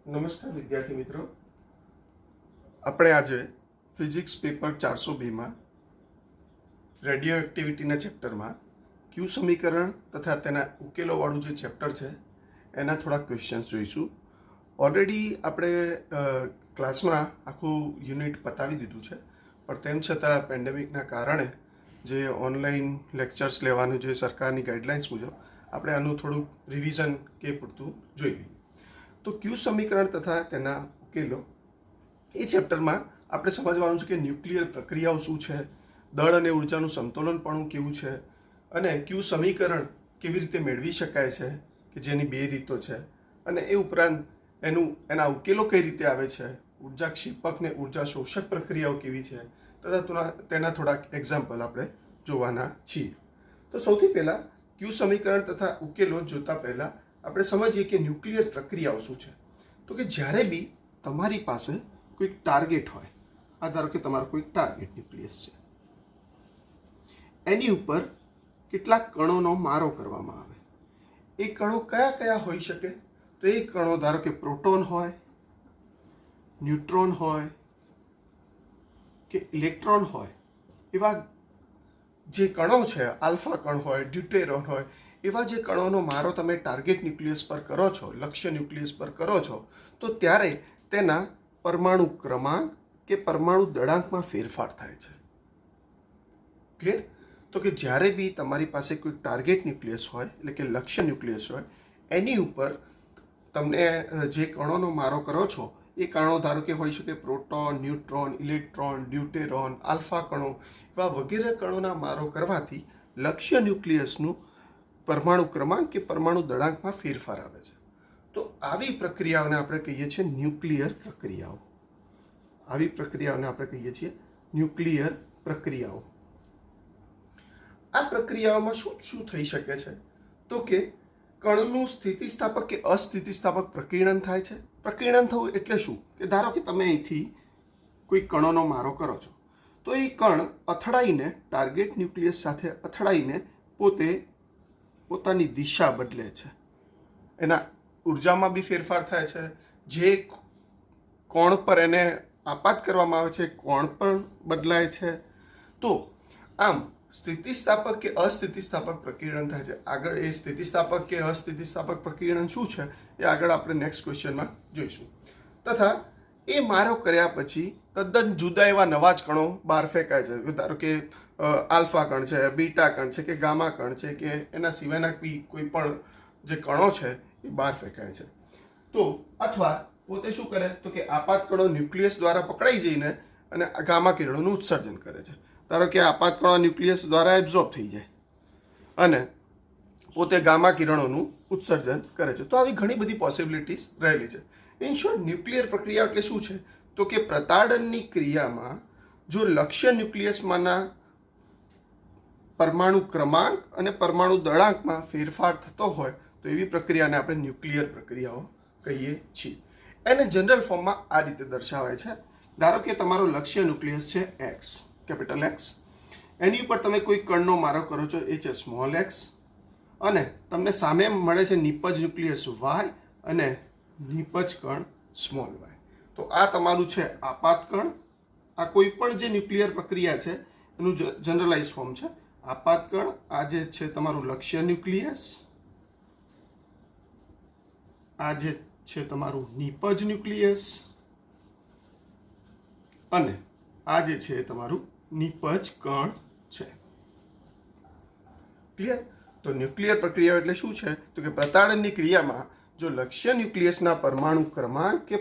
નમસ્કાર વિદ્યાર્થી મિત્રો, આપણે આજે ફિઝિક્સ પેપર 402માં રેડિયો એક્ટિવિટીના ચેપ્ટરમાં ક્યુ સમીકરણ તથા તેના ઉકેલોવાળું જે ચેપ્ટર છે એના થોડા ક્વેશ્ચન્સ જોઈશું. ઓલરેડી આપણે ક્લાસમાં આખું યુનિટ પતાવી દીધું છે, પણ તેમ છતાં પેન્ડેમિકના કારણે જે ઓનલાઈન લેક્ચર્સ લેવાનું જે સરકારની ગાઈડલાઇન્સ મુજબ આપણે આનું થોડુંક રિવિઝન કે પૂરતું જોઈ લઈએ. તો ક્યુ સમીકરણ તથા તેના ઉકેલો એ ચેપ્ટરમાં આપણે સમજવાનું છે કે ન્યુક્લિયર પ્રક્રિયાઓ શું છે, દળ અને ઉર્જાનું સંતુલનપણું કેવું છે, અને ક્યુ સમીકરણ કેવી રીતે મેળવી શકાય છે કે જેની બે રીતો છે, અને એ ઉપરાંત એના ઉકેલો કઈ રીતે આવે છે, ઉર્જા ક્ષેપક ને ઉર્જા શોષક પ્રક્રિયાઓ કેવી છે તથા તેના થોડાક એક્ઝામ્પલ આપણે જોવાના છીએ. તો સૌથી પહેલાં ક્યુ સમીકરણ તથા ઉકેલો જોતા પહેલાં આપણે સમજીએ કે ન્યુક્લિયર પ્રક્રિયાઓ શું છે. તો કે જ્યારે બી તમારી પાસે કોઈક ટાર્ગેટ હોય, આ ધારો કે તમારો કોઈક ટાર્ગેટ ન્યુક્લિયસ છે, એની ઉપર કેટલાક કણોનો મારો કરવામાં આવે. એ કણો કયા કયા હોઈ શકે? તો એ કણો ધારો કે પ્રોટોન હોય, ન્યુટ્રોન હોય કે ઇલેક્ટ્રોન હોય, એવા જે કણો છે, આલ્ફા કણ હોય, ડ્યુટેરોન હોય, એવા જે કણોનો મારો તમે ટાર્ગેટ ન્યુક્લિયસ પર કરો છો, લક્ષ્ય ન્યુક્લિયસ પર કરો છો, તો ત્યારે તેના પરમાણુ ક્રમાંક કે પરમાણુ દળાંકમાં ફેરફાર થાય છે. ક્લિયર? તો કે જ્યારે બી તમારી પાસે કોઈ ટાર્ગેટ ન્યુક્લિયસ હોય, એટલે કે લક્ષ્ય ન્યુક્લિયસ હોય, એની ઉપર તમને જે કણોનો મારો કરો છો એ કણો ધારો કે હોઈ શકે પ્રોટોન, ન્યુટ્રોન, ઇલેક્ટ્રોન, ડ્યુટેરોન, આલ્ફા કણો, એવા વગેરે કણોના મારો કરવાથી લક્ષ્ય ન્યુક્લિયસનું પરમાણુ ક્રમાંક કે પરમાણુ દળાંકમાં ફેરફાર આવે છે. તો આવી પ્રક્રિયાઓને આપણે કહીએ છીએ ન્યુક્લિયર પ્રક્રિયાઓ. આવી પ્રક્રિયાઓને આપણે કહીએ છીએ ન્યુક્લિયર પ્રક્રિયાઓ. આ પ્રક્રિયાઓમાં શું શું થઈ શકે છે? તો કે કણનું સ્થિતિસ્થાપક કે અસ્થિતિસ્થાપક પ્રકીર્ણન થાય છે. પ્રકીર્ણન થવું એટલે શું? કે ધારો કે તમે અહીંથી કોઈ કણોનો મારો કરો છો, તો એ કણ અથડાઈને ટાર્ગેટ ન્યુક્લિયસ સાથે અથડાઈને પોતાની દિશા બદલે છે, એના ઉર્જામાં બી ફેરફાર થાય છે, જે કોણ પર એને આપાત કરવામાં આવે છે કોણ પણ બદલાય છે. તો આમ સ્થિતિસ્થાપક કે અસ્થિતિસ્થાપક પ્રકીર્ણન થાય છે. આગળ એ સ્થિતિસ્થાપક કે અસ્થિતિસ્થાપક પ્રકીર્ણન શું છે એ આગળ આપણે નેક્સ્ટ ક્વેશ્ચનમાં જોઈશું. તથા એ મારો કર્યા પછી તદ્દન જુદા એવા નવા જ કણો બહાર ફેંકાય છે. ધારો કે આલ્ફા કણ છે, બીટા કણ છે કે ગામા કણ છે કે એના સિવાયના કોઈ પણ જે કણો છે એ બહાર ફેંકાય છે. તો અથવા પોતે શું કરે? તો કે આપાત કણો ન્યુક્લિયસ દ્વારા પકડાઈ જઈને અને ગામા કિરણોનું ઉત્સર્જન કરે છે. ધારો કે આપાત કણો ન્યુક્લિયસ દ્વારા એબ્ઝોર્બ થઈ જાય અને પોતે ગામા કિરણોનું ઉત્સર્જન કરે છે. તો આવી ઘણી બધી પોસિબિલિટીઝ રહેલી છે. ઇન શોર્ટ, ન્યુક્લિયર પ્રક્રિયા એટલે શું છે? તો કે પ્રતાડનની ક્રિયામાં જો લક્ષ્ય ન્યુક્લિયસમાંના પરમાણુ ક્રમાંક અને પરમાણુ દળાંકમાં ફેરફાર થતો હોય તો એવી પ્રક્રિયાને આપણે ન્યુક્લિયર પ્રક્રિયાઓ કહીએ છીએ. એને જનરલ ફોર્મમાં આ રીતે દર્શાવાય છે. ધારો કે તમારો લક્ષ્ય ન્યુક્લિયસ છે એક્સ, કેપિટલ એક્સ, એની ઉપર તમે કોઈ કણનો મારો કરો છો, એ છે સ્મોલ એક્સ, અને તમને સામે મળે છે નિપજ ન્યુક્લિયસ વાય અને નિપજ કણ સ્મોલ વાય. તો આ તમારું છે આપાત કણ. આ કોઈ પણ જે ન્યુક્લિયર પ્રક્રિયા છે એનું જનરલાઇઝ ફોર્મ છે આપાત કણ. આ જે છે તમારું લક્ષ્ય ન્યુક્લિયસ, આ જે છે તમારું નિપજ ન્યુક્લિયસ, અને આ જે છે તમારું નિપજ કણ છે. ક્લિયર? તો ન્યુક્લિયર પ્રક્રિયા એટલે શું છે? તો કે પ્રતાડનની ક્રિયામાં જો લક્ષ્ય ન્યુક્લિયસના પરમાણુ ક્રમાંક કે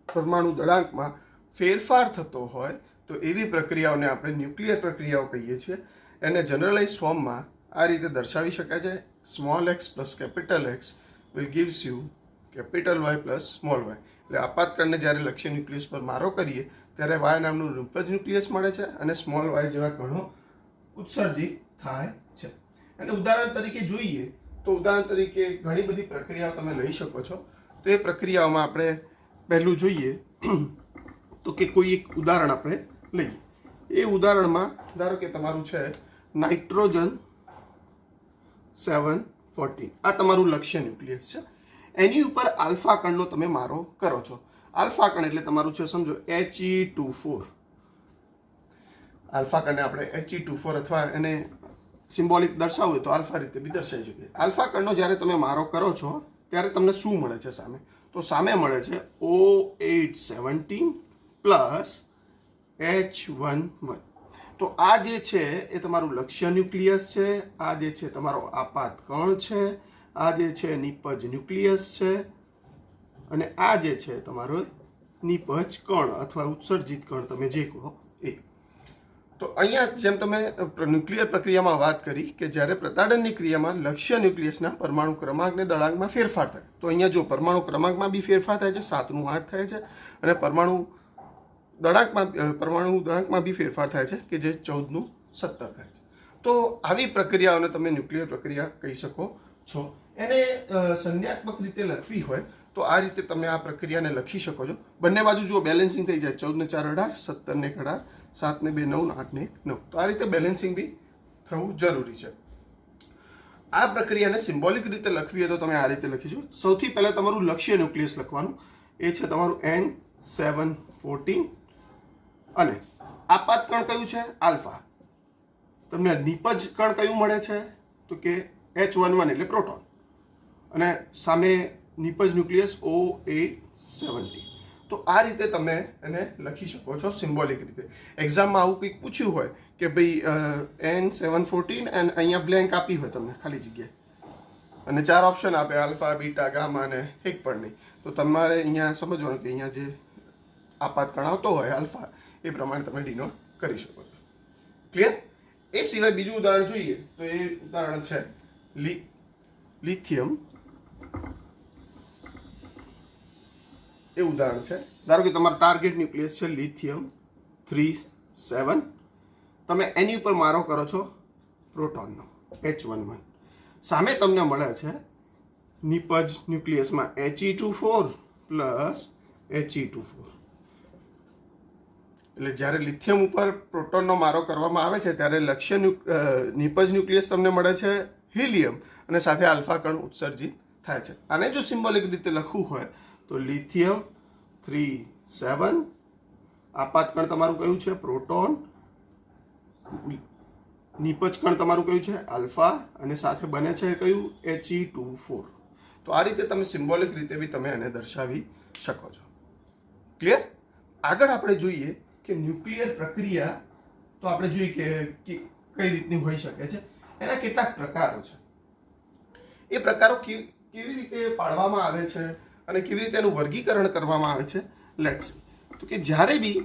પરમાણુ દળાંકમાં ફેરફાર થતો હોય તો એવી પ્રક્રિયાઓને આપણે ન્યુક્લિયર પ્રક્રિયાઓ કહીએ છીએ. એને જનરલાઇઝ ફોર્મમાં આ રીતે દર્શાવી શકાય છે: small x plus capital x will gives you capital y plus small y. એટલે આપાત કણને જ્યારે લક્ષ્ય ન્યુક્લિયસ પર મારો કરીએ ત્યારે વાય નામનું નિપજ ન્યુક્લિયસ મળે છે અને સ્મોલ વાય જેવા કણો ઉત્સર્જિત થાય છે. અને ઉદાહરણ તરીકે જોઈએ તો ઉદાહરણ તરીકે ઘણી બધી પ્રક્રિયાઓ તમે લઈ શકો છો. તો એ પ્રક્રિયાઓમાં આપણે પહેલું જોઈએ તો કે કોઈ એક ઉદાહરણ આપણે લઈએ. એ ઉદાહરણમાં ધારો કે તમારું છે નાઇટ્રોજન 714. આ તમારું લક્ષ્ય ન્યુક્લિયસ છે. એની ઉપર આલ્ફા કણનો તમે મારો કરો છો. આલ્ફા કણ એટલે તમારું છે સમજો He24. આલ્ફા કણને આપણે He24 અથવા એને સિમ્બોલિક દર્શાવવું હોય તો આલ્ફા રીતે બી દર્શાવી શકીએ. આલ્ફા કણનો જ્યારે તમે મારો કરો છો ત્યારે તમને શું મળે છે સામે? તો સામે મળે છે O817 પ્લસ H11. તો આ જે છે એ તમારું લક્ષ્ય ન્યુક્લિયસ છે, આ જે છે તમારો આપાત કણ છે, આ જે છે નિપજ ન્યુક્લિયસ છે, અને આ જે છે તમારો નિપજ કણ અથવા ઉત્સર્જિત કણ તમે જે કહો એ. તો અહીંયા જેમ તમે ન્યુક્લિયર પ્રક્રિયામાં વાત કરી કે જ્યારે પ્રતાડનની ક્રિયામાં લક્ષ્ય ન્યુક્લિયસના પરમાણુ ક્રમાંકને દળાંકમાં ફેરફાર થાય, તો અહીંયા જો પરમાણુ ક્રમાંકમાં બી ફેરફાર થાય છે, 7 નું 8 થાય છે, અને પરમાણુ દળાંકમાં બી ફેરફાર થાય છે કે જે 14 નું 17 થાય છે. તો આવી પ્રક્રિયાઓને તમે ન્યુક્લિયર પ્રક્રિયા કહી શકો છો. એને સંજ્ઞાત્મક રીતે લખવી હોય તો આ રીતે તમે આ પ્રક્રિયાને લખી શકો છો. બંને બાજુ જુઓ બેલેન્સિંગ થઈ જાય, 14 ને 4 18, 17 ને 18, 7 ને 2 9, 8 ને 1 9. તો આ રીતે બેલેન્સિંગ બી થવું જરૂરી છે. આ પ્રક્રિયાને સિમ્બોલિક રીતે લખવી હોય તો તમે આ રીતે લખીશું. સૌથી પહેલા તમારું લક્ષ્ય ન્યુક્લિયસ લખવાનું, એ છે તમારું N714, અને આપાત કણ કયું છે? આલ્ફા. તમને નિપજ કણ કયું મળે છે? તો કે H11 એટલે પ્રોટોન, અને સામે નિપજ ન્યુક્લિયસ O817. તો આ રીતે તમે એને લખી શકો છો સિમ્બોલિક રીતે. એક્ઝામમાં આવું કંઈક પૂછ્યું હોય કે ભાઈ N714 અને અહીંયા બ્લેન્ક આપી હોય તમને ખાલી જગ્યાએ, અને 4 ઓપ્શન આપે, આલ્ફા, બીટા, ગામા અને એક પણ નહીં, તો તમારે અહીંયા સમજવાનું કે અહીંયા જે આપાત કણ આવતો હોય આલ્ફા એ પ્રમાણે તમે ડિનોટ કરી શકો છો. ક્લિયર? એ સિવાય બીજું ઉદાહરણ જોઈએ તો એ ઉદાહરણ છે લિથિયમ. એ ઉદાહરણ છે, ધારો કે તમારો ટાર્ગેટ ન્યુક્લિયસ છે Lithium-37. તમે એની ઉપર મારો કરો છો પ્રોટોનનો H11. સામે તમને મળે છે નિપજ ન્યુક્લિયસમાં He24 પ્લસ He24. એટલે જ્યારે લિથિયમ ઉપર પ્રોટોનનો મારો કરવામાં આવે છે ત્યારે લક્ષ્ય નિપજ ન્યુક્લિયસ તમને મળે છે હિલિયમ, અને સાથે આલ્ફા કણ ઉત્સર્જિત થાય છે. આને જો સિમ્બોલિક રીતે લખવું હોય તો Lithium-37, આપાત કણ તમારું કયું છે? પ્રોટોન. નિપજ કણ તમારું કયું છે? આલ્ફા, અને સાથે બને છે કયું? He24. તો આ રીતે તમે સિમ્બોલિક રીતે બી તમે એને દર્શાવી શકો છો. ક્લિયર? આગળ આપણે જોઈએ કે ન્યુક્લિયર પ્રક્રિયા, તો આપણે જોઈએ કે કઈ રીતની હોઈ શકે છે, એના કેટલાક પ્રકારો છે. એ પ્રકારો કેવી રીતે પાડવામાં આવે છે અને કેવી રીતે એનું વર્ગીકરણ કરવામાં આવે છે, લેટ્સ. તો કે જ્યારે બી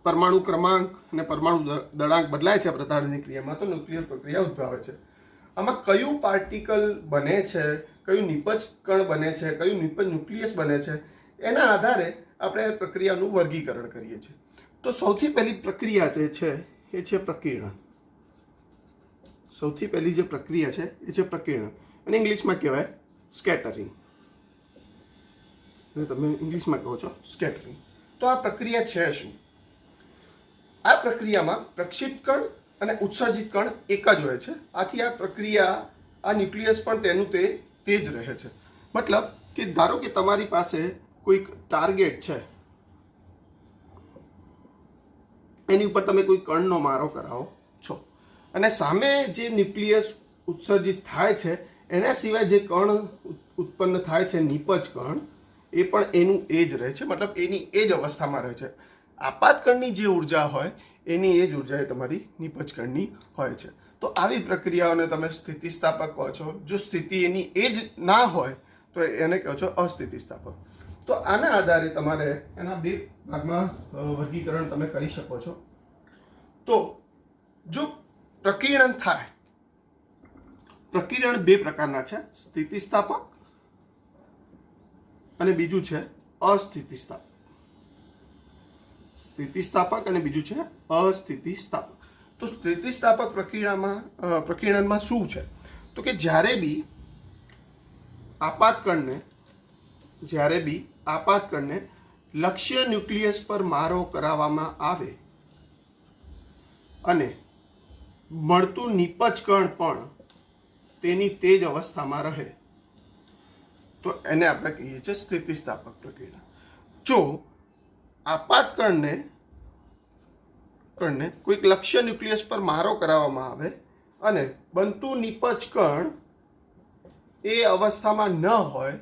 પરમાણુ ક્રમાંક અને પરમાણુ દળાંક બદલાય છે પ્રતાડનની ક્રિયામાં, તો ન્યુક્લિયર પ્રક્રિયા ઉદ્ભવે છે. આમાં કયું પાર્ટિકલ બને છે, કયું નિપજ કણ બને છે, કયું નિપજ ન્યુક્લિયસ બને છે, એના આધારે આપણે પ્રક્રિયાનું વર્ગીકરણ કરીએ છીએ. તો સૌથી પહેલી પ્રક્રિયા જે છે એ છે પ્રકીર્ણન. સૌથી પહેલી જે પ્રક્રિયા છે એ છે પ્રકીર્ણન, અને ઇંગ્લિશમાં કહેવાય સ્કેટરિંગ. તમે ઇંગ્લિશમાં કહો છો સ્કેટરિંગ. તો આ પ્રક્રિયા છે શું? આ પ્રક્રિયામાં પ્રક્ષિપ્ત કણ અને ઉત્સર્જિત કણ એક જ હોય છે. આથી આ પ્રક્રિયા, આ ન્યુક્લિયસ પણ તેનું તે જ રહે છે. મતલબ કે ધારો કે તમારી પાસે કોઈક ટાર્ગેટ છે, એની ઉપર તમે કોઈ કણનો મારો કરાવો છો, અને સામે જે ન્યુક્લિયસ ઉત્સર્જિત થાય છે એના સિવાય જે કણ ઉત્પન્ન થાય છે નિપજ કણ, એ પણ એનું એ જ રહે છે. મતલબ એની એ જ અવસ્થામાં રહે છે. આપાત કણની જે ઉર્જા હોય એની એ જ ઉર્જા એ તમારી નિપજ કણની હોય છે. તો આવી પ્રક્રિયાઓને તમે સ્થિતિસ્થાપક કહો છો. જો સ્થિતિ એની એ જ ના હોય તો એને કહો છો અસ્થિતિસ્થાપક. તો આના આધારે તમારે એના બે ભાગમાં વર્ગીકરણ તમે કરી શકો છો. તો જો પ્રકીર્ણન થાય, પ્રકીર્ણન બે પ્રકારના છે, સ્થિતિસ્થાપક અને બીજું છે અસ્થિતિસ્થાપક. સ્થિતિસ્થાપક અને બીજું છે અસ્થિતિસ્થાપક. તો સ્થિતિસ્થાપક પ્રકીર્ણનમાં શું છે? તો કે જ્યારે બી આપાત કણને લક્ષ્ય ન્યુક્લિયસ પર મારો કરાવવામાં આવે અને મળતું નિપજ કણ પણ તેની તે જ અવસ્થામાં રહે, તો એને આપણે કહીએ છીએ સ્થિતિસ્થાપક પ્રક્રિયા. જો આપાત કણને કોઈક લક્ષ્ય ન્યુક્લિયસ પર મારો કરાવવામાં આવે અને બનતું નિપજ કણ એ અવસ્થામાં ન હોય,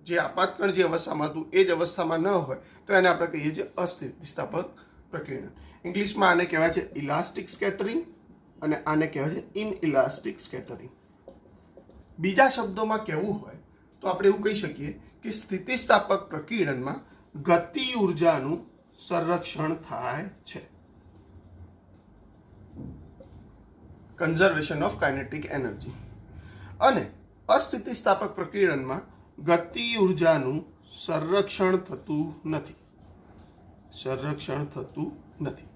જે આપાત કણ જે અવસ્થામાં હતું એ જ અવસ્થામાં ન હોય, તો એને આપણે કહીએ છીએ અસ્થિતિસ્થાપક પ્રક્રિયા. ઇંગ્લિશમાં આને કહેવાય છે ઇલાસ્ટિક સ્કેટરિંગ અને આને કહેવાય છે ઇનઇલાસ્ટિક સ્કેટરિંગ. બીજા શબ્દોમાં કહેવું હોય તો આપણે એવું કહી શકીએ કે સ્થિતિસ્થાપક પ્રકીર્ણનમાં ગતિ ઉર્જાનું સંરક્ષણ થાય છે. Conservation of kinetic energy. અને અસ્થિતિસ્થાપક પ્રકીર્ણનમાં ગતિ ઉર્જાનું સંરક્ષણ થતું નથી.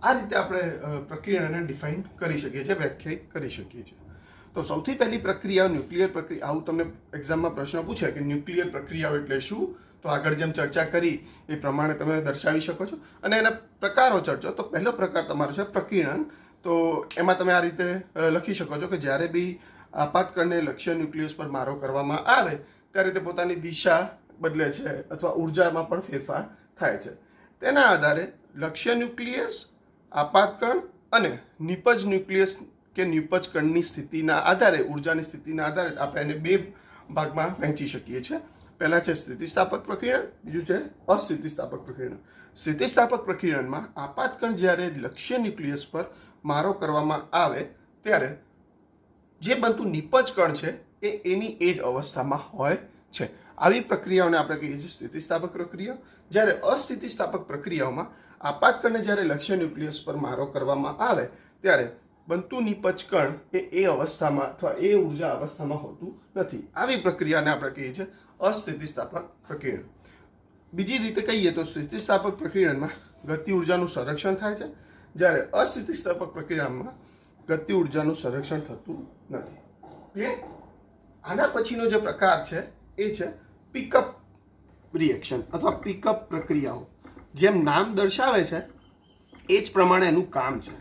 આ રીતે આપણે પ્રક્રિયાને ડિફાઇન કરી શકીએ છીએ, વ્યાખ્યાયિત કરી શકીએ છીએ. તો સૌથી પહેલી પ્રક્રિયા ન્યુક્લિયર પ્રક્રિયા. આવું તમને એક્ઝામમાં પ્રશ્ન પૂછે કે ન્યુક્લિયર પ્રક્રિયાઓ એટલે શું, તો આગળ જેમ ચર્ચા કરી એ પ્રમાણે તમે દર્શાવી શકો છો. અને એના પ્રકારો ચર્ચો. તો પહેલો પ્રકાર તમારો છે પ્રકીર્ણન. તો એમાં તમે આ રીતે લખી શકો છો કે જ્યારે બી આપાત કણને લક્ષ્ય ન્યુક્લિયસ પર મારો કરવામાં આવે ત્યારે તે પોતાની દિશા બદલે છે અથવા ઉર્જામાં પણ ફેરફાર થાય છે. તેના આધારે લક્ષ્ય ન્યુક્લિયસ, આપાત કણ અને નિપજ ન્યુક્લિયસ કે નિપજ કણની સ્થિતિના આધારે, ઉર્જાની સ્થિતિના આધારે આપણે એને બે ભાગમાં વહેંચી શકીએ છીએ. પહેલા છે સ્થિતિસ્થાપક પ્રકીર્ણન, બીજું છે અસ્થિતિસ્થાપક પ્રકીર્ણન. સ્થિતિસ્થાપક પ્રકીર્ણનમાં આપાત કણ જ્યારે લક્ષ્ય ન્યુક્લિયસ પર મારો કરવામાં આવે ત્યારે જે બનતું નિપજ કણ છે એ એની એ જ અવસ્થામાં હોય છે. આવી પ્રક્રિયાઓને આપણે કહીએ છીએ સ્થિતિસ્થાપક પ્રક્રિયા. જ્યારે અસ્થિતિસ્થાપક પ્રક્રિયાઓમાં આપાત કણને જ્યારે લક્ષ્ય ન્યુક્લિયસ પર મારો કરવામાં આવે ત્યારે બનતું નિપજ કણ એ અવસ્થામાં અથવા એ ઉર્જા અવસ્થામાં હોતું નથી. આવી પ્રક્રિયાને આપણે કહીએ છીએ અસ્થિતિસ્થાપક પ્રકીર્ણન. બીજી રીતે કહીએ તો સ્થિતિસ્થાપક પ્રકીર્ણનમાં ગતિ ઉર્જાનું સંરક્ષણ થાય છે, જ્યારે અસ્થિતિસ્થાપક પ્રક્રિયામાં ગતિ ઉર્જાનું સંરક્ષણ થતું નથી. આના પછીનો જે પ્રકાર છે એ છે પિકઅપ રિએક્શન અથવા પિકઅપ પ્રક્રિયાઓ. જેમ નામ દર્શાવે છે એ જ પ્રમાણે એનું કામ છે.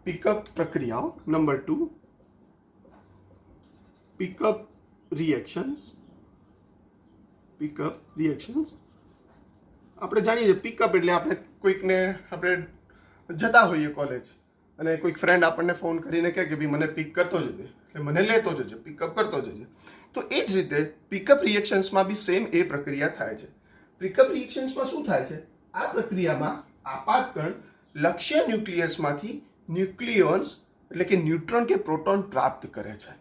પિકઅપ પ્રક્રિયાઓ. Number 2 pickup reactions. આપણે જાણીએ છીએ પિકઅપ એટલે આપણે કોઈકને આપણે જતા હોઈએ કોલેજ અને કોઈક ફ્રેન્ડ આપણને ફોન કરીને કહે કે ભાઈ મને પિક કરતો જજે, એટલે મને લેતો જજે, પિકઅપ કરતો જજે. તો એ જ રીતે પિકઅપ રિએક્શન્સમાં બી સેમ એ પ્રક્રિયા થાય છે. પિકઅપ રિએક્શન્સમાં શું થાય છે? આ પ્રક્રિયામાં આપાત કણ લક્ષ્ય ન્યુક્લિયસમાંથી ન્યુક્લિયોન્સ એટલે કે ન્યુટ્રોન કે પ્રોટોન પ્રાપ્ત કરે છે.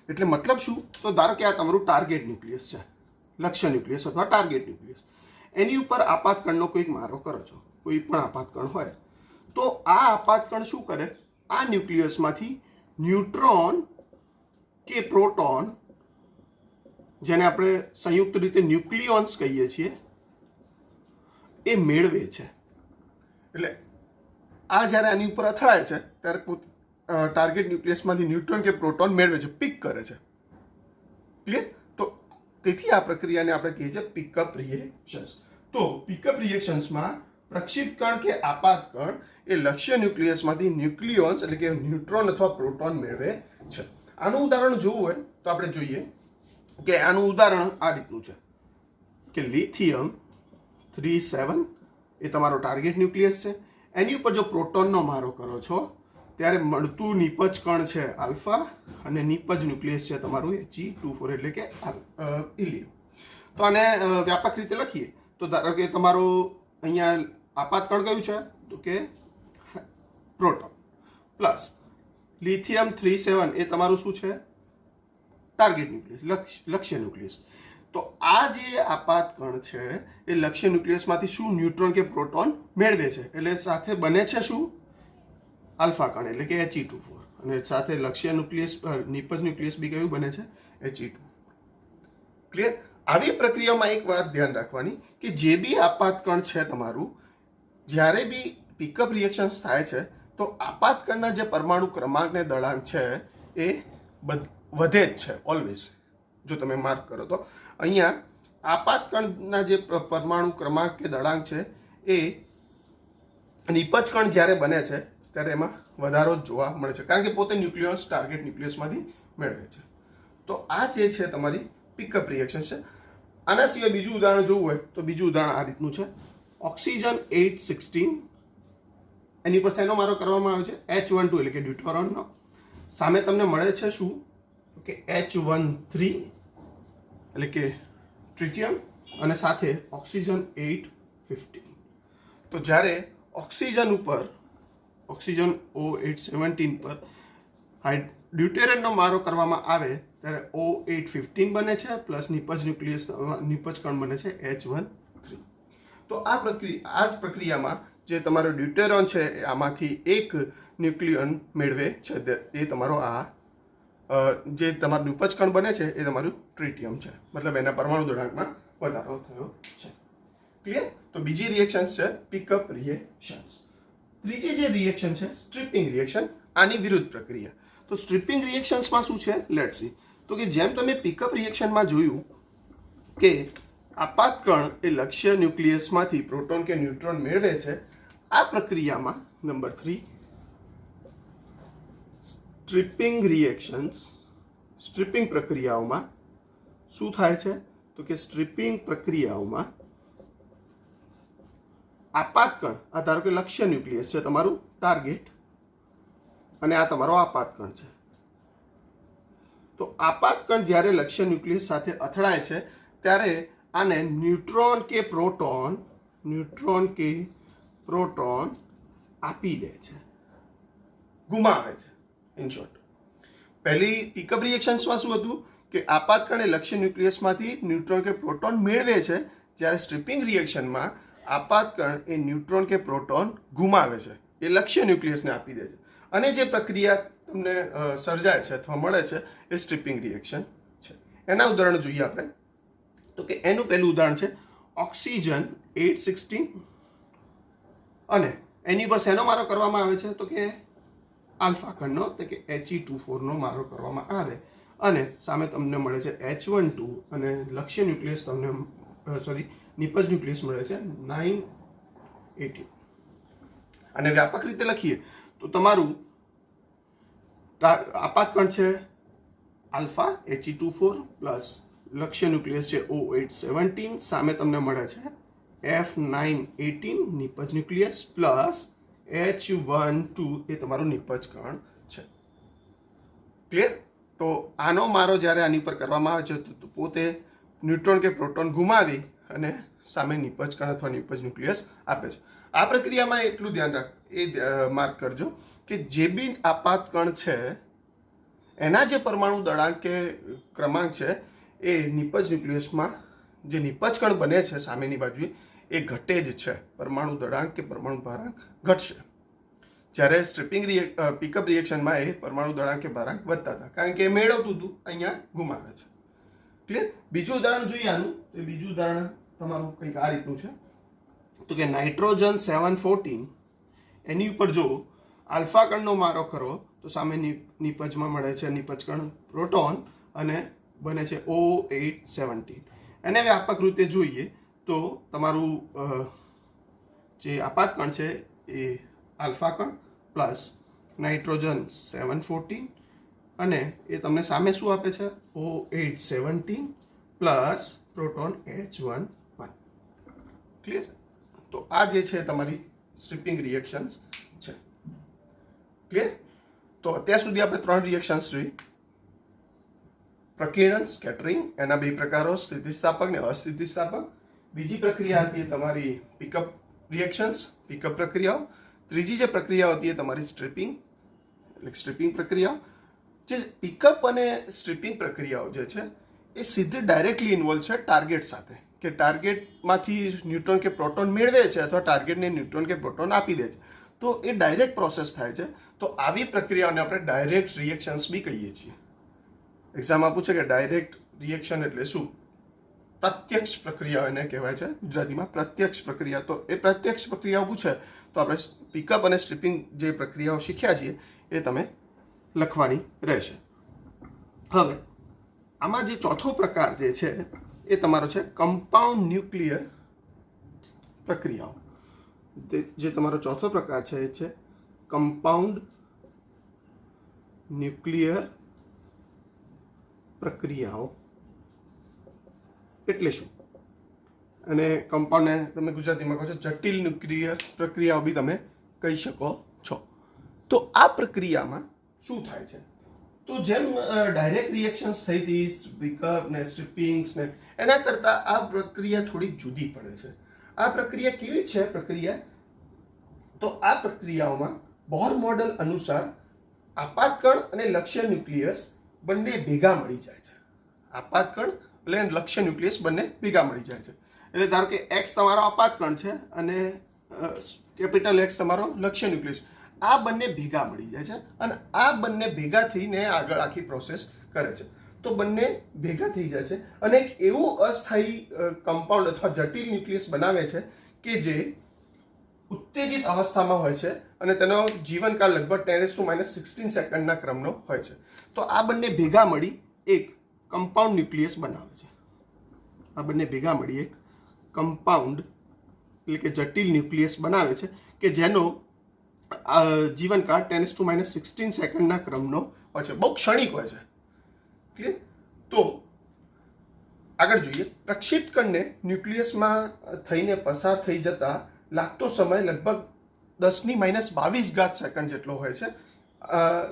એટલે મતલબ શું? તો ધારો કે આ તમારું ટાર્ગેટ ન્યુક્લિયસ છે, લક્ષ્ય ન્યુક્લિયસ અથવા ટાર્ગેટ ન્યુક્લિયસ. એની ઉપર આપાત કણનો કોઈક મારો કરો છો, કોઈ પણ આપાત કણ હોય, તો આ આપાત કણ શું કરે? આ ન્યુક્લિયસમાંથી ન્યુટ્રોન કે પ્રોટોન, જેને આપણે સંયુક્ત રીતે ન્યુક્લિયોન્સ કહીએ છીએ, એ મેળવે છે. એટલે આ જ્યારે આની ઉપર અથડાય છે ત્યારે ટાર્ગેટ ન્યુક્લિયસમાંથી ન્યુટ્રોન કે પ્રોટોન મેળવે છે, પિક કરે છે. ક્લિયર? તો તેથી આ પ્રક્રિયાને આપણે કહીએ છીએ પિકઅપ રિએક્શન્સ. તો પિકઅપ રિએક્શન્સમાં પ્રક્ષિપ્ત કણ કે આપાત કણ એ લક્ષ્ય ન્યુક્લિયસમાંથી ન્યુક્લિયોન્સ એટલે કે ન્યુટ્રોન અથવા પ્રોટોન મેળવે છે. આનું ઉદાહરણ જોવું હોય તો આપણે જોઈએ કે આનું ઉદાહરણ આ રીતનું છે કે લિથિયમ 37 એ તમારો ટાર્ગેટ ન્યુક્લિયસ છે. એની ઉપર જો પ્રોટોનનો મારો કરો છો ત્યારે મળતું નિપજ કણ છે આલ્ફા અને નિપજ ન્યુક્લિયસ છે તમારું He24 એટલે કે હિલિયમ. તો આને વ્યાપક રીતે લખીએ તો ધારો કે તમારું અહીંયા આપાત કણ કયું છે? તો કે પ્રોટોન પ્લસ લિથિયમ 37 એ તમારું શું છે? ટાર્ગેટ ન્યુક્લિયસ, લક્ષ્ય ન્યુક્લિયસ. તો આ જે આપાત કણ છે એ લક્ષ્ય ન્યુક્લિયસમાંથી શું ન્યુટ્રોન કે પ્રોટોન મેળવે છે, એટલે સાથે બને છે શું? આલ્ફા કણ એટલે કે He24 અને સાથે લક્ષ્ય ન્યુક્લિયસ નિપજ ન્યુક્લિયસ બી કયું બને છે? He24. ક્લિયર? આવી પ્રક્રિયામાં એક વાત ધ્યાન રાખવાની કે જે બી આપાત કણ છે તમારું, જ્યારે બી પિકઅપ રિએક્શન્સ થાય છે તો આપાત કણના જે પરમાણુ ક્રમાંક ને દળાંક છે એ વધે જ છે ઓલવેઝ. જો તમે માર્ક કરો તો અહીંયા આપાત કણના જે પરમાણુ ક્રમાંક કે દળાંક છે એ નિપજ કણ જ્યારે બને છે ત્યારે એમાં વધારો જ જોવા મળે છે, કારણ કે પોતે ન્યુક્લિયોન્સ ટાર્ગેટ ન્યુક્લિયસમાંથી મેળવે છે. તો આ જે છે તમારી પિકઅપ રિએક્શન છે. આના સિવાય બીજું ઉદાહરણ જોવું હોય તો બીજું ઉદાહરણ આ રીતનું છે. ઓક્સિજન 816, એની પર શેનો મારો કરવામાં આવે છે? H12 એટલે કે ડ્યુટરોનનો. સામે તમને મળે છે શું? કે H13 એટલે કે ટ્રિટિયમ, અને સાથે ઓક્સિજન 815. તો જ્યારે ઓક્સિજન ઉપર ઓક્સિજન O817 પર ડ્યુટેરિયમનો મારો કરવામાં આવે ત્યારે O815 બને છે, પ્લસ નિપજ કણ બને છે H13. તો આ જ પ્રક્રિયામાં જે તમારો ડ્યુટેરોન છે આમાંથી એક ન્યુક્લિયન મેળવે છે, એ તમારો જે તમારું નિપજ કણ બને છે એ તમારું ટ્રિટિયમ છે, મતલબ એના પરમાણુ દળાંકમાં વધારો થયો છે. ક્લિયર? તો બીજી રિએક્શન છે પિકઅપ રિએક્શન્સ. ત્રીજી જે રિએક્શન છે સ્ટ્રિપિંગ રિએક્શન, આની વિરુદ્ધ પ્રક્રિયા. તો સ્ટ્રિપિંગ રિએક્શન્સમાં શું છે? Let's see. તો કે જેમ તમે પિકઅપ રિએક્શનમાં જોયું કે આપાત કણ એ લક્ષ્ય ન્યુક્લિયસમાંથી પ્રોટોન કે ન્યુટ્રોન મેળવે છે, આ પ્રક્રિયામાં નંબર 3 સ્ટ્રિપિંગ રિએક્શન્સ, સ્ટ્રિપિંગ પ્રક્રિયાઓમાં શું થાય છે? તો કે સ્ટ્રિપિંગ પ્રક્રિયાઓમાં આપાત કણ, આ ધારો કે લક્ષ્ય ન્યુક્લિયસ છે તમારું ટાર્ગેટ, અને આ તમારો આપાત કણ છે. તો આપાત કણ જ્યારે લક્ષ્ય ન્યુક્લિયસ સાથે અથડાય છે ત્યારે આને ન્યુટ્રોન કે પ્રોટોન આપી દે છે, ગુમાવે છે. ઇન શોર્ટ, પહેલી પિકઅપ રિએક્શન્સમાં શું હતું કે આપાત કણ એ લક્ષ્ય ન્યુક્લિયસમાંથી ન્યુટ્રોન કે પ્રોટોન મેળવે છે, જ્યારે સ્ટ્રિપિંગ રિએક્શનમાં આપાત કણ એ ન્યુટ્રોન કે પ્રોટોન ગુમાવે છે, એ લક્ષ્ય ન્યુક્લિયસને આપી દે છે. અને જે પ્રક્રિયા તમને સર્જાય છે અથવા મળે છે એ સ્ટ્રિપિંગ રિએક્શન છે. એના ઉદાહરણ જોઈએ આપણે. તો કે એનું પહેલું ઉદાહરણ છે ઓક્સિજન 816, અને એની પર શેનો મારો કરવામાં આવે છે? તો કે આલ્ફા કણનો, એટલે કે He24 નો મારો કરવામાં આવે, અને સામે તમને મળે છે H12, અને લક્ષ્ય ન્યુક્લિયસ તમને નિપજ ન્યુક્લિયસ મળે છે 918. અને વ્યાપક રીતે લખીએ તો તમારું આપાત કણ છે આલ્ફા He24 પ્લસ લક્ષ્ય ન્યુક્લિયસ છે O817, સામે તમને મળે છે F918 નિપજ ન્યુક્લિયસ પ્લસ H12 એ તમારું નિપજ કણ છે. ક્લિયર? તો આનો મારો જ્યારે આની પર કરવામાં આવે છે તો પોતે ન્યુટ્રોન કે પ્રોટોન ગુમાવી અને સામે નિપજ કણ અથવા નિપજ ન્યુક્લિયસ આપે છે. આ પ્રક્રિયામાં એટલું ધ્યાન માર્ક કરજો કે જે બી આપાત કણ છે એના જે પરમાણુ દળાંક કે ક્રમાંક છે એ નિપજ ન્યુક્લિયસમાં જે નિપજ કણ બને છે સામેની બાજુએ એ ઘટે જ છે, પરમાણુ દળાંક કે પરમાણુ ભારાંક ઘટશે. જ્યારે સ્ટ્રિપિંગ પિકઅપ રિએક્શનમાં એ પરમાણુ દળાંક કે ભારાંક વધતા હતા, કારણ કે એ મેળવતું હતું, અહીંયા ગુમાવે છે. ક્લિયર? બીજું ઉદાહરણ જોઈએ આનું. તો બીજું ઉદાહરણ તમારું કંઈક આ રીતનું છે. તો કે નાઇટ્રોજન 714, એની ઉપર જો આલ્ફા કણનો મારો કરો તો સામે નિપજમાં મળે છે નિપજ કણ પ્રોટોન, અને બને છે O817. એને વ્યાપક રીતે જોઈએ તો તમારું જે આપાત કણ છે એ આલ્ફા કણ પ્લસ નાઇટ્રોજન 714, અને એ તમને સામે શું આપે છે? O817 plus proton H11. Clear? તો આ જે છે તમારી સ્ટ્રિપિંગ રિએક્શન્સ છે. ક્લિયર? તો અત્યાર સુધી આપણે 3 રિએક્શન્સ જોઈ. પ્રકીર્ણન, સ્કેટરિંગ, એના 2 પ્રકારો, સ્થિતિસ્થાપક ને અસ્થિતિસ્થાપક. બીજી પ્રક્રિયા હતી તમારી પિકઅપ રિએક્શન્સ, પિકઅપ પ્રક્રિયાઓ. ત્રીજી જે પ્રક્રિયા હતી એ તમારી સ્ટ્રિપિંગ, એટલે સ્ટ્રિપિંગ પ્રક્રિયાઓ. જે પિકઅપ અને સ્ટ્રિપિંગ પ્રક્રિયાઓ જે છે એ સીધી ડાયરેક્ટલી ઇન્વોલ્વ છે ટાર્ગેટ સાથે, કે ટાર્ગેટમાંથી ન્યુટ્રોન કે પ્રોટોન મેળવે છે અથવા ટાર્ગેટને ન્યુટ્રોન કે પ્રોટોન આપી દે છે, તો એ ડાયરેક્ટ પ્રોસેસ થાય છે. તો આવી પ્રક્રિયાઓને આપણે ડાયરેક્ટ રિએક્શન્સ બી કહીએ છીએ. એક્ઝામમાં પૂછે કે ડાયરેક્ટ રિએક્શન એટલે શું? પ્રત્યક્ષ પ્રક્રિયાઓ એને કહેવાય છે ગુજરાતીમાં, પ્રત્યક્ષ પ્રક્રિયા. તો એ પ્રત્યક્ષ પ્રક્રિયાઓ પૂછે તો આપણે પિકઅપ અને સ્ટ્રિપિંગ જે પ્રક્રિયાઓ શીખ્યા છીએ એ તમે લખવાની રહેશે. હવે આમાં જે ચોથો પ્રકાર જે છે એ તમારો છે કમ્પાઉન્ડ ન્યુક્લિયર પ્રક્રિયાઓ. જે તમારો ચોથો પ્રકાર છે એ છે કમ્પાઉન્ડ ન્યુક્લિયર પ્રક્રિયાઓ. એટલે શું? અને કમ્પાઉન્ડને તમે ગુજરાતીમાં કહો છો જટિલ ન્યુક્લિયર પ્રક્રિયાઓ બી તમે કહી શકો છો. તો આ પ્રક્રિયામાં શું થાય છે? તો જેમ ડાયરેક્ટ રિએક્શન્સ થઈ હતી બ્રેકઅપ ને સ્ટ્રિપિંગ્સ ને, એના કરતાં આ પ્રક્રિયા થોડી જુદી પડે છે. આ પ્રક્રિયા કેવી છે પ્રક્રિયા? તો આ પ્રક્રિયાઓમાં બોર મોડેલ અનુસાર આપાત કણ અને લક્ષ્ય ન્યુક્લિયસ બંને ભેગા મળી જાય છે. આપાત કણ એટલે લક્ષ્ય ન્યુક્લિયસ બંને ભેગા મળી જાય છે. એટલે ધારો કે એક્સ તમારો આપાત કણ છે અને કેપિટલ એક્સ તમારો લક્ષ્ય ન્યુક્લિયસ, આ બંને ભેગા મળી જાય છે અને આ બંને ભેગા થઈને આગળ આખી પ્રોસેસ કરે છે. તો બંને ભેગા થઈ જાય છે અને એક એવું અસ્થાયી કમ્પાઉન્ડ અથવા જટિલ ન્યુક્લિયસ બનાવે છે કે જે ઉત્તેજિત અવસ્થામાં હોય છે અને તેનો જીવનકાળ લગભગ 10⁻16 સેકન્ડના ક્રમનો હોય છે. તો આ બંને ભેગા મળી એક કમ્પાઉન્ડ ન્યુક્લિયસ બનાવે છે. આ બંને ભેગા મળી એક કમ્પાઉન્ડ એટલે કે જટિલ ન્યુક્લિયસ બનાવે છે કે જેનો જીવનકાળ 10⁻16 સેકન્ડના ક્રમનો હોય છે. બહુ ક્ષણિક હોય છે. ક્લિયર? તો આગળ જોઈએ. પ્રક્ષિપ્ત કણને ન્યુક્લિયસમાં થઈને પસાર થઈ જતા લાગતો સમય લગભગ 10⁻22 સેકન્ડ જેટલો હોય છે,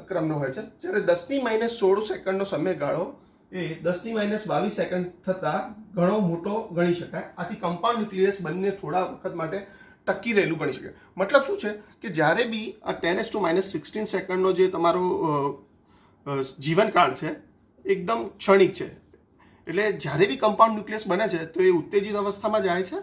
ક્રમનો હોય છે. જ્યારે 10⁻16 સેકન્ડનો સમયગાળો એ 10⁻22 સેકન્ડ થતાં ઘણો મોટો ગણી શકાય. આથી કમ્પાઉન્ડ ન્યુક્લિયસ બંને થોડા વખત માટે ટકી રહેલું ગણી શકાય. મતલબ શું છે કે જ્યારે બી આ 10⁻16 સેકન્ડનો જે તમારો જીવનકાળ છે એકદમ ક્ષણિક છે. એટલે જ્યારે બી કમ્પાઉન્ડ ન્યુક્લિયસ બને છે તો એ ઉત્તેજિત અવસ્થામાં જાય છે.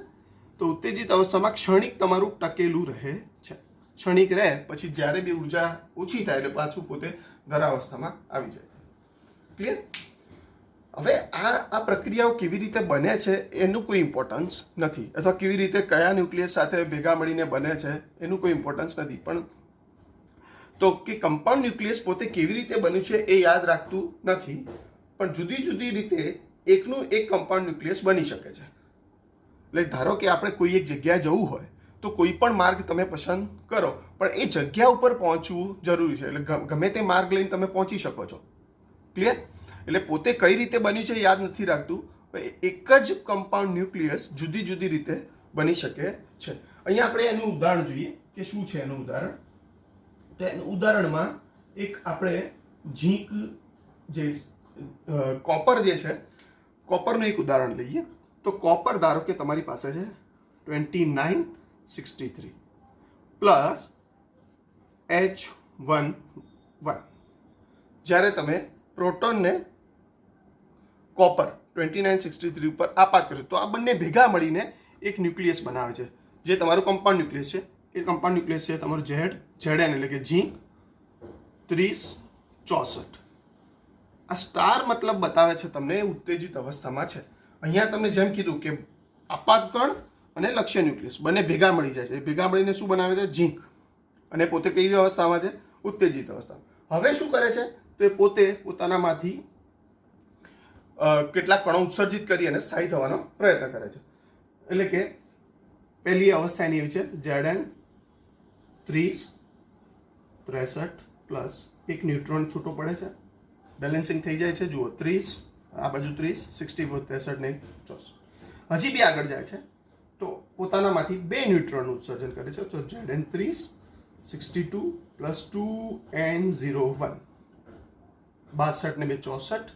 તો ઉત્તેજિત અવસ્થામાં ક્ષણિક તમારું ટકેલું રહે છે. ક્ષણિક રહે પછી જ્યારે બી ઉર્જા ઓછી થાય એટલે પાછું પોતે ધરાવસ્થામાં આવી જાય. ક્લિયર? હવે આ પ્રક્રિયાઓ કેવી રીતે બને છે એનું કોઈ ઇમ્પોર્ટન્સ નથી, અથવા કેવી રીતે કયા ન્યુક્લિયસ સાથે ભેગા મળીને બને છે એનું કોઈ ઇમ્પોર્ટન્સ નથી. પણ તો કે કમ્પાઉન્ડ ન્યુક્લિયસ પોતે કેવી રીતે બન્યું છે એ યાદ રાખતું નથી, પણ જુદી જુદી રીતે એકનું એક કમ્પાઉન્ડ ન્યુક્લિયસ બની શકે છે. એટલે ધારો કે આપણે કોઈ એક જગ્યાએ જવું હોય તો કોઈ પણ માર્ગ તમે પસંદ કરો, પણ એ જગ્યા ઉપર પહોંચવું જરૂરી છે. એટલે ગમે તે માર્ગ લઈને તમે પહોંચી શકો છો. ક્લિયર? એટલે પોતે કઈ રીતે બન્યું છે યાદ નથી રાખતું, એક જ કમ્પાઉન્ડ ન્યુક્લિયસ જુદી જુદી રીતે બની શકે છે. અહીંયા આપણે એનું ઉદાહરણ જોઈએ કે શું છે એનું ઉદાહરણ. તો એનું ઉદાહરણમાં એક આપણે ઝીંક જે કોપર જે છે, કોપરનું એક ઉદાહરણ લઈએ. તો કોપર ધારો કે તમારી પાસે છે 2963 પ્લસ H11. જ્યારે તમે પ્રોટોનને કોપર 2963 ઉપર આપાત કરશો તો આ બંને ભેગા મળીને એક ન્યુક્લિયસ બનાવે છે જે તમારું કમ્પાઉન્ડ ન્યુક્લિયસ છે. એ કમ્પાઉન્ડ ન્યુક્લિયસ છે તમારું Zn એટલે કે ઝીંક 3064. આ સ્ટાર મતલબ બતાવે છે તમને ઉત્તેજિત અવસ્થામાં છે. અહીંયા તમને જેમ કીધું કે આપાત કણ અને લક્ષ્ય ન્યુક્લિયસ બંને ભેગા મળી જાય છે. ભેગા મળીને શું બનાવે છે? ઝીંક. અને પોતે કઈ અવસ્થામાં છે? ઉત્તેજિત અવસ્થામાં. હવે શું કરે છે? તો એ પોતે પોતાનામાંથી કેટલાક કણો ઉત્સર્જિત કરી અને સ્થાયી થવાનો પ્રયત્ન કરે છે. એટલે કે પહેલી અવસ્થા એની એવી છે Zn 3063 પ્લસ એક ન્યુટ્રોન છૂટો પડે છે, બેલેન્સિંગ થઈ જાય છે. જુઓ 30, આ બાજુ 30, 64, 63 ને 64. હજી બી આગળ જાય છે તો પોતાનામાંથી બે ન્યુટ્રોનનું ઉત્સર્જન કરે છે. તો Zn 30 62 પ્લસ 2n01 62 ને 2 64.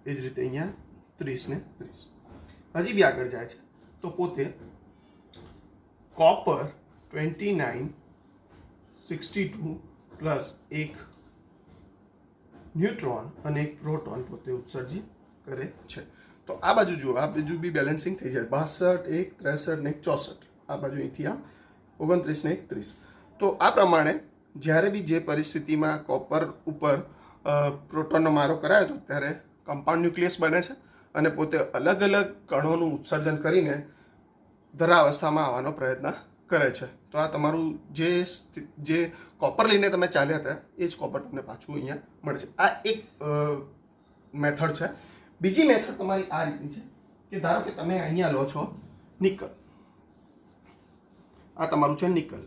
એ જ રીતે અહીંયા 30 ને 30. હજી બી આગળ જાય છે તો પોતે કોપર 2962 પ્લસ એક ન્યુટ્રોન અને એક પ્રોટોન પોતે ઉત્સર્જિત કરે છે. તો આ બાજુ જુઓ, આ બાજુ બી બેલેન્સિંગ થઈ જાય. 62, 1, 63 ને 64. આ બાજુ અહીંથી આ 29 ને 30. તો આ પ્રમાણે જ્યારે બી જે પરિસ્થિતિમાં કોપર ઉપર પ્રોટોનનો મારો કરાયો હતો ત્યારે કમ્પાઉન્ડ ન્યુક્લિયસ બને છે અને પોતે અલગ અલગ કણોનું ઉત્સર્જન કરીને ધરાવસ્થામાં આવવાનો પ્રયત્ન કરે છે. તો આ તમારું જે કોપર લઈને તમે ચાલ્યા હતા એ જ કોપર તમને પાછું અહીંયા મળશે. આ એક મેથડ છે. બીજી મેથડ તમારી આ રીતની છે કે ધારો કે તમે અહીંયા લો છો નિકલ. આ તમારું છે નિકલ.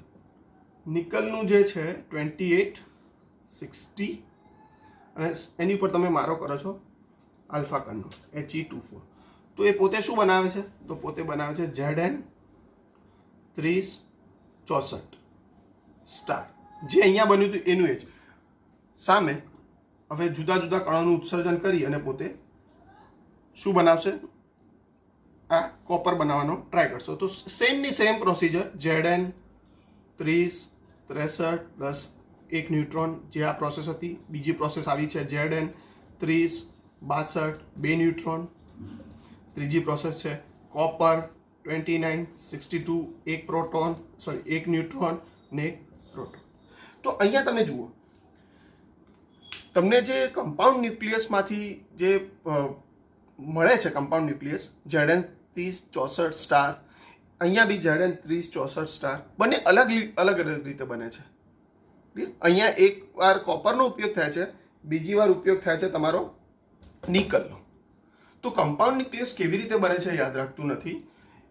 નિકલનું જે છે 2860 અને એની ઉપર તમે મારો કરો છો આલ્ફા કણનો He24. તો એ પોતે શું બનાવે છે? તો પોતે બનાવે છે Zn3064 સ્ટાર, જે અહીંયા બન્યું હતું એનું એ જ. સામે હવે જુદા જુદા કણોનું ઉત્સર્જન કરી અને પોતે શું બનાવશે? આ કોપર બનાવવાનો ટ્રાય કરશો. તો સેમ ની સેમ પ્રોસિજર, Zn3063 પ્લસ એક ન્યુટ્રોન, જે આ પ્રોસેસ હતી. બીજી પ્રોસેસ આવી છે Zn3062 બે ન્યુટ્રોન. ત્રીજી પ્રોસેસ છે કોપર 2962 એક પ્રોટોન, સોરી એક ન્યુટ્રોન ને એક પ્રોટોન. તો અહીંયા તમે જુઓ, તમને જે કમ્પાઉન્ડ ન્યુક્લિયસમાંથી જે મળે છે કમ્પાઉન્ડ ન્યુક્લિયસ Zn3064 સ્ટાર, અહીંયા બી Zn3064 સ્ટાર, બંને અલગ અલગ રીતે બને છે. અહીંયા એક વાર કોપરનો ઉપયોગ થાય છે, બીજી વાર ઉપયોગ થાય છે તમારો નિકલનો. તો કમ્પાઉન્ડ ન્યુક્લિયસ કેવી રીતે બને છે યાદ રાખતું નથી,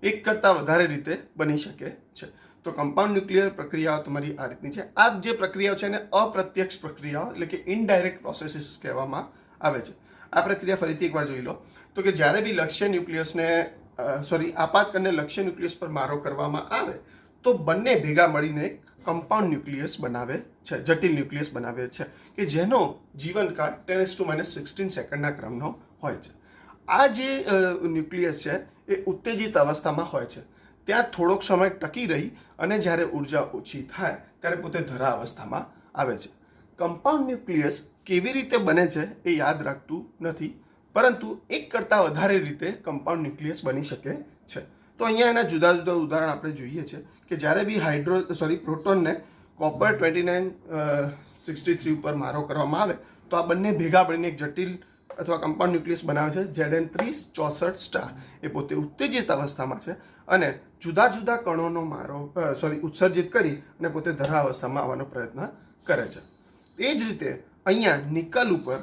એક કરતાં વધારે રીતે બની શકે છે. તો કમ્પાઉન્ડ ન્યુક્લિયર પ્રક્રિયાઓ તમારી આ રીતની છે. આ જે પ્રક્રિયાઓ છે એને અપ્રત્યક્ષ પ્રક્રિયાઓ એટલે કે ઇનડાયરેક્ટ પ્રોસેસીસ કહેવામાં આવે છે. આ પ્રક્રિયા ફરીથી એકવાર જોઈ લો. તો કે જ્યારે બી લક્ષ્ય ન્યુક્લિયસને આપાતકણને લક્ષ્ય ન્યુક્લિયસ પર મારો કરવામાં આવે તો બંને ભેગા મળીને એક કમ્પાઉન્ડ ન્યુક્લિયસ બનાવે છે, જટિલ ન્યુક્લિયસ બનાવે છે, કે જેનો જીવનકાળ 10⁻16 સેકન્ડના ક્રમનો હોય છે. આ જે ન્યુક્લિયસ છે એ ઉત્તેજિત અવસ્થામાં હોય છે, ત્યાં થોડોક સમય ટકી રહી અને જ્યારે ઉર્જા ઓછી થાય ત્યારે પોતે ધરા અવસ્થામાં આવે છે. કમ્પાઉન્ડ ન્યુક્લિયસ કેવી રીતે બને છે એ યાદ રાખતું નથી, પરંતુ એક કરતાં વધારે રીતે કમ્પાઉન્ડ ન્યુક્લિયસ બની શકે છે. તો અહીંયા એના જુદા જુદા ઉદાહરણ આપણે જોઈએ છે કે જ્યારે બી પ્રોટોનને કોપર 2963 ઉપર મારો કરવામાં આવે તો આ બંને ભેગા મળીને એક જટિલ અથવા કમ્પાઉન્ડ ન્યુક્લિયસ બનાવે છે Zn3064 સ્ટાર. એ પોતે ઉત્તેજિત અવસ્થામાં છે અને જુદા જુદા કણોનો ઉત્સર્જિત કરી અને પોતે ધરા અવસ્થામાં આવવાનો પ્રયત્ન કરે છે. એ જ રીતે અહીંયા નિકલ ઉપર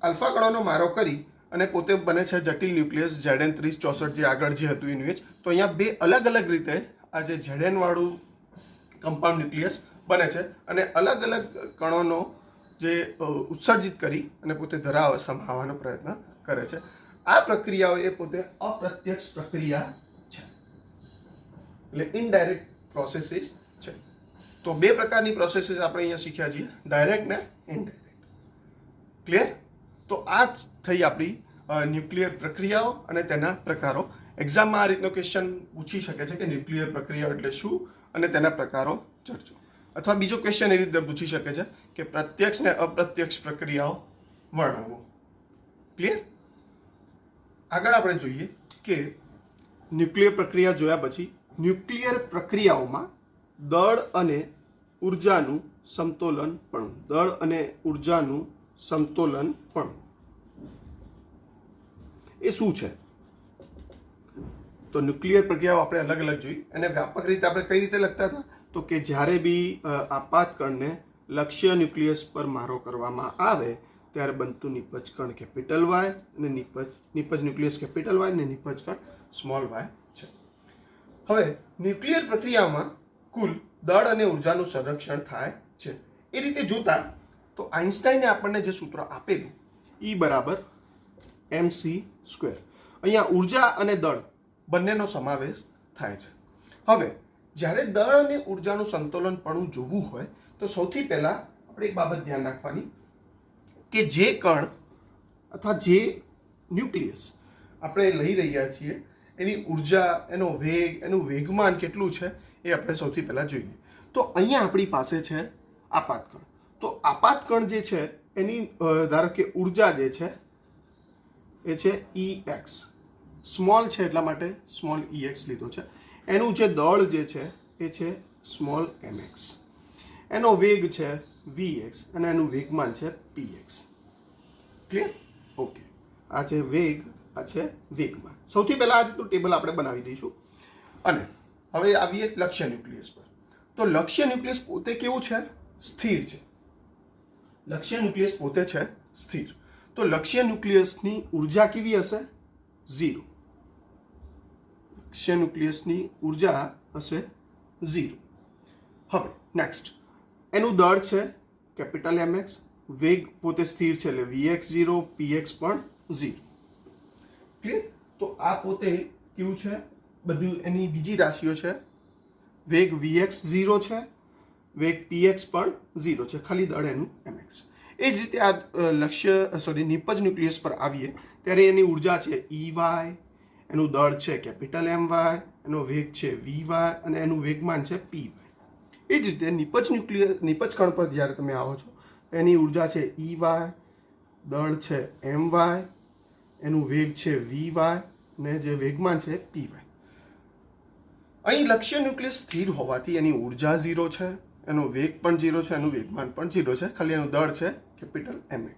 આલ્ફા કણોનો મારો કરી અને પોતે બને છે જટિલ ન્યુક્લિયસ Zn3064, જે આગળ જે હતું એનું જ. તો અહીંયા બે અલગ અલગ રીતે આ જે Zn વાળું કમ્પાઉન્ડ ન્યુક્લિયસ બને છે અને અલગ અલગ કણોનો જે ઉત્સર્જિત કરી અને પોતે ધરા અવસ્થામાં આવવાનો પ્રયત્ન કરે છે. આ પ્રક્રિયાઓ એ પોતે અપ્રત્યક્ષ પ્રક્રિયા છે, એટલે ઇનડાયરેક્ટ પ્રોસેસીસ છે. તો બે પ્રકારની પ્રોસેસીસ આપણે અહીંયા શીખ્યા છીએ, ડાયરેક્ટ ને ઇનડાયરેક્ટ. ક્લિયર? તો આ જ થઈ આપણી ન્યુક્લિયર પ્રક્રિયાઓ અને તેના પ્રકારો. એક્ઝામમાં આ રીતનો ક્વેશ્ચન પૂછી શકે છે કે ન્યુક્લિયર પ્રક્રિયાઓ એટલે શું અને તેના પ્રકારો ચર્ચો. અથવા બીજો ક્વેશ્ચન એવી રીતે પૂછી શકે છે કે પ્રત્યક્ષ ને અપ્રત્યક્ષ પ્રક્રિયાઓ વર્ણવો. ક્લિયર? આગળ આપણે જોઈએ કે ન્યુક્લિયર પ્રક્રિયા જોયા પછી ન્યુક્લિયર પ્રક્રિયાઓમાં દળ અને ઉર્જાનું સમતોલન પણ. દળ અને ઉર્જાનું સમતોલન પણ એ શું છે? તો ન્યુક્લિયર પ્રક્રિયાઓ આપણે અલગ અલગ જોઈ અને વ્યાપક રીતે આપણે કઈ રીતે લખતા હતા? તો કે જ્યારે બી આપાતકણને લક્ષ્ય ન્યુક્લિયસ પર મારો કરવામાં આવે ત્યારે બનતું નિપજ કણ કેપિટલ વાય અને નિપજ ન્યુક્લિયસ કેપિટલ વાય અને નિપજ કણ સ્મોલ વાય છે. હવે ન્યુક્લિયર પ્રક્રિયામાં કુલ દળ અને ઉર્જાનું સંરક્ષણ થાય છે. એ રીતે જોતા તો આઇન્સ્ટાઈને આપણને જે સૂત્ર આપેલું E બરાબર mc². અહીંયા ઉર્જા અને દળ બંનેનો સમાવેશ થાય છે. હવે જ્યારે દળ અને ઉર્જાનું સંતુલનપણું જોવું હોય તો સૌથી પહેલા આપણે એક બાબત ધ્યાન રાખવાની કે જે કણ અથવા જે ન્યુક્લિયસ આપણે લઈ રહ્યા છીએ એની ઉર્જા, એનો વેગ, એનું વેગમાન કેટલું છે એ આપણે સૌથી પહેલા જોઈએ. તો અહીંયા આપણી પાસે છે આપાતકણ. તો આપાતકણ જે છે એની ધારો કે ઉર્જા જે છે એ છે EX, સ્મોલ છે એટલા માટે સ્મોલ EX લીધો છે. એનું જે દળ જે છે એ છે સ્મોલ mx, એનો વેગ છે vx અને એનું વેગમાન છે px. ક્લિયર? ઓકે, આ છે વેગ, આ છે વેગમાન. સૌથી પહેલા આ રીતનું ટેબલ આપણે બનાવી દઈશું. અને હવે આવીએ લક્ષ્ય ન્યુક્લિયસ પર. તો લક્ષ્ય ન્યુક્લિયસ પોતે કેવું છે? સ્થિર છે. લક્ષ્ય ન્યુક્લિયસ પોતે છે સ્થિર. તો લક્ષ્ય ન્યુક્લિયસની ઉર્જા કેવી હશે? 0. લક્ષ્ય ન્યુક્લિયસની ઉર્જા હશે 0. હવે નેક્સ્ટ, એનું દળ છે કેપિટલ mx, વેગ પોતે સ્થિર છે એટલે vx 0, px પણ 0. ક્લિયર? તો આ પોતે કેવું છે, બધું એની બીજી રાશિઓ છે. વેગ vx 0 છે, વેગ px પણ 0 છે, ખાલી દળ એનું mx. એ જ રીતે આ નિપજ ન્યુક્લિયસ પર આવીએ ત્યારે એની ઉર્જા છે ey, એનું દળ છે કેપિટલ my, એનો વેગ છે vy અને એનું વેગમાન છે py. એ જ રીતે નિપજ કણ પર જ્યારે તમે આવો છો એની ઉર્જા છે ey, દળ છે my, એનું વેગ છે vy ને જે વેગમાન છે py. અહીં લક્ષ્ય ન્યુક્લિયસ સ્થિર હોવાથી એની ઉર્જા 0 છે, એનો વેગ પણ 0 છે, એનું વેગમાન પણ 0 છે, ખાલી એનું દળ છે કેપિટલ mx.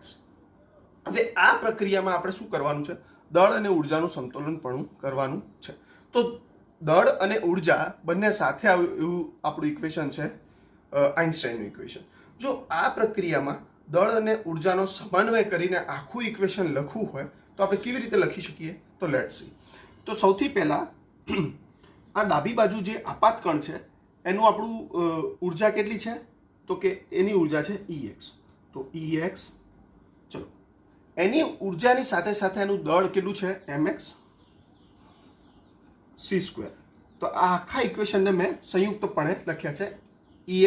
હવે આ પ્રક્રિયામાં આપણે શું કરવાનું છે? દળ અને ઉર્જાનું સમતોલન પણ કરવાનું છે. તો દળ અને ઉર્જા બંને સાથે આવ્યું એવું આપણું ઇક્વેશન છે આઇન્સ્ટાઈનનું ઇક્વેશન. જો આ પ્રક્રિયામાં દળ અને ઉર્જાનો સમન્વય કરીને આખું ઇક્વેશન લખવું હોય તો આપણે કેવી રીતે લખી શકીએ? તો લેટ્સ સી. તો સૌથી પહેલા આ ડાબી બાજુ જે આપાત કણ છે એનું આપણું ઉર્જા કેટલી છે? તો કે એની ઉર્જા છે ex. તો ex, ચલો એની ઉર્જાની સાથે સાથે એનું દળ કેટલું છે? mx c². તો આ આખા ઇક્વેશનને મેં સંયુક્તપણે લખ્યા છે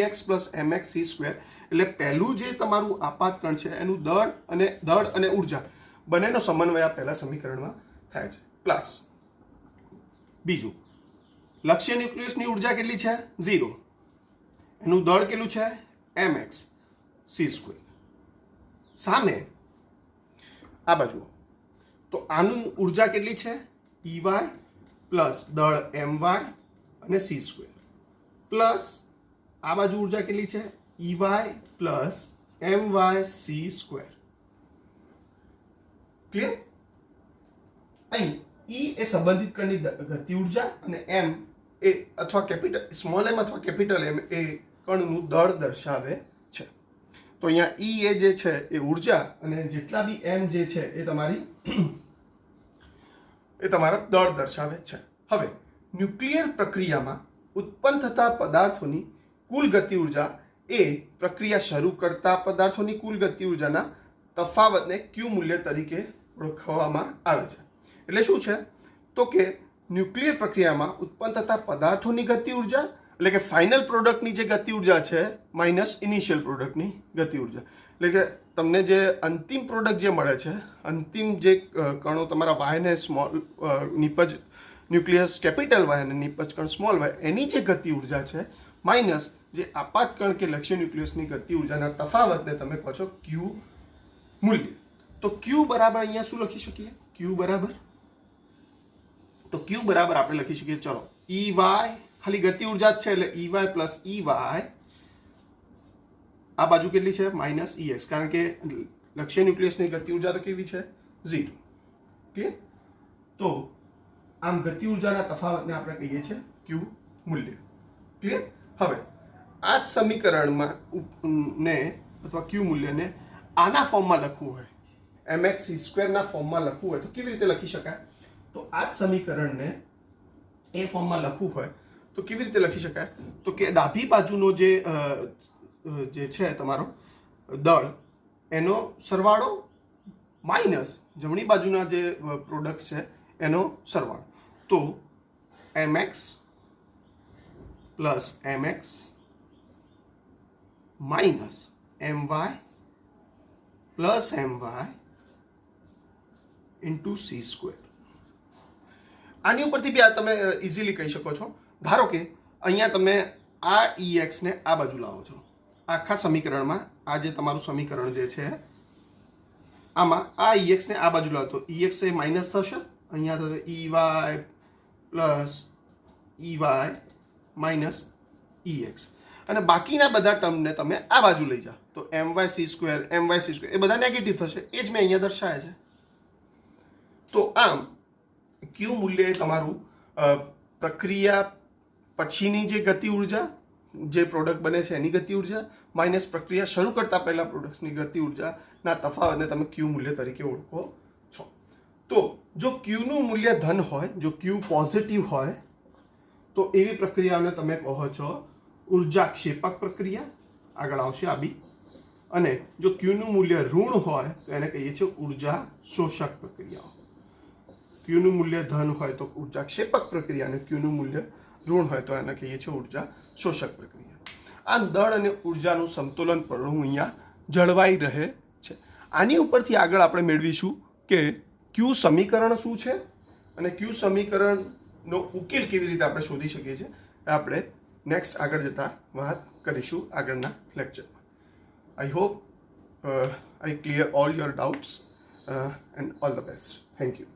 ex પ્લસ mx c². એટલે પહેલું જે તમારું આપાત કણ છે એનું દળ અને ઉર્જા બંનેનો સમન્વય આ પહેલા સમીકરણમાં થાય છે. પ્લસ બીજું, લક્ષ્ય ન્યુક્લિયસની ઉર્જા કેટલી છે? 0. એનું દળ કેટલું છે? mx c². સામે આ બાજુ તો આનું ઉર્જા કેટલી છે? ey પ્લસ દળ my અને c². પ્લસ આ બાજુ ઉર્જા કેટલી છે? ey plus my c². Clear? અહીં E એ સંબંધિત કણની ગતિ ઉર્જા અને m એ અથવા સ્મોલ m અથવા કેપિટલ M એ કણનું દળ દર્શાવે છે. તો અહીંયા E એ જે છે એ ઉર્જા અને જેટલા બી m જે છે એ તમારા દળ દર્શાવે છે. હવે ન્યુક્લિયર પ્રક્રિયામાં ઉત્પન્ન થતા પદાર્થોની કુલ ગતિ ઉર્જા એ પ્રક્રિયા શરૂ કરતા પદાર્થોની કુલ ગતિ ઉર્જાના તફાવતને Q મૂલ્ય તરીકે ઓળખવામાં આવે છે. એટલે શું છે? તો કે ન્યુક્લિયર પ્રક્રિયામાં ઉત્પન્ન થતા પદાર્થોની ગતિ ઉર્જા એટલે કે ફાઇનલ પ્રોડક્ટની જે ગતિ ઉર્જા છે માઇનસ ઇનિશિયલ પ્રોડક્ટની ગતિ ઉર્જા. એટલે કે તમને જે અંતિમ પ્રોડક્ટ જે મળે છે, અંતિમ જે કણો તમારા વાય ને સ્મોલ નિપજ ન્યુક્લિયસ કેપિટલ વાય અને નિપજ કણ સ્મોલ વાય એની જે ગતિ ઉર્જા છે માઇનસ જે આપાત કણ કે લક્ષ્ય ન્યુક્લિયસની ગતિ ઉર્જાના તફાવતને તમે કહો છો Q મૂલ્ય. તો Q બરાબર અહીંયા શું લખી શકીએ? Q બરાબર આપણે લખી શકીએ, ચલો ey, ખાલી ગતિ ઉર્જા જ છે એટલે ey પ્લસ ey, આ બાજુ કેટલી છે? માઇનસ ex, કારણ કે લક્ષ્ય ન્યુક્લિયસની ગતિ ઉર્જા તો કેવી છે? 0. ક્લિયર? તો આમ ગતિ ઉર્જાના તફાવતને આપણે કહીએ છીએ Q મૂલ્ય. ક્લિયર? હવે આ જ સમીકરણમાં ને અથવા Q મૂલ્યને આના ફોર્મમાં લખવું હોય, mx c² ના ફોર્મમાં લખવું હોય તો કેવી રીતે લખી શકાય? તો આ જ સમીકરણને એ ફોર્મમાં લખવું હોય તો કેવી રીતે લખી શકાય? તો કે ડાબી બાજુનો જે છે તમારો દળ એનો સરવાળો માઇનસ જમણી બાજુના જે પ્રોડક્ટ છે એનો સરવાળો. તો mx plus mx minus my plus my into c². આની ઉપરથી બી આ તમે ઇઝીલી કહી શકો છો. ધારો કે અહીંયા તમે આ ex ને આ બાજુ લાવો છો, આખા સમીકરણમાં આ જે તમારું સમીકરણ જે છે આમાં આ ex ને આ બાજુ લાવો તો ex એ માઇનસ થશે, અહીંયા થશે ey plus ey minus ex, અને બાકીના બધા ટર્મને તમે આ બાજુ લઈ જાઓ તો my c² એ બધા નેગેટિવ થશે. એ જ મેં અહીંયા દર્શાવ્યા છે. તો આમ Q મૂલ્ય એ તમારું પ્રક્રિયા પછીની જે ગતિ ઉર્જા, જે પ્રોડક્ટ બને છે એની ગતિ ઉર્જા માઇનસ પ્રક્રિયા શરૂ કરતા પહેલા પ્રોડક્ટ્સની ગતિ ઉર્જાના તફાવતને તમે Q મૂલ્ય તરીકે ઓળખો છો. તો જો Q નું મૂલ્ય ધન હોય, જો Q પોઝિટિવ હોય તો એવી પ્રક્રિયાઓને તમે કહો છો ઉર્જાક્ષેપક પ્રક્રિયા, આગળ આવશે આ બી. અને જો Q નું મૂલ્ય ઋણ હોય તો એને કહીએ છીએ ઉર્જા શોષક પ્રક્રિયાઓ. ક્યુનું મૂલ્ય ધન હોય તો ઉર્જા ક્ષેપક પ્રક્રિયા અને ક્યુનું મૂલ્ય ઋણ હોય તો એને કહીએ છીએ ઉર્જા શોષક પ્રક્રિયા. આમ દળ અને ઉર્જાનું સંતુલન પણ અહીંયા જળવાઈ રહે છે. આની ઉપરથી આગળ આપણે મેળવીશું કે ક્યુ સમીકરણ શું છે અને ક્યુ સમીકરણનો ઉકેલ કેવી રીતે આપણે શોધી શકીએ છીએ આપણે નેક્સ્ટ આગળ જતા વાત કરીશું આગળના લેક્ચરમાં. I hope I clear all your doubts and all the best. Thank you.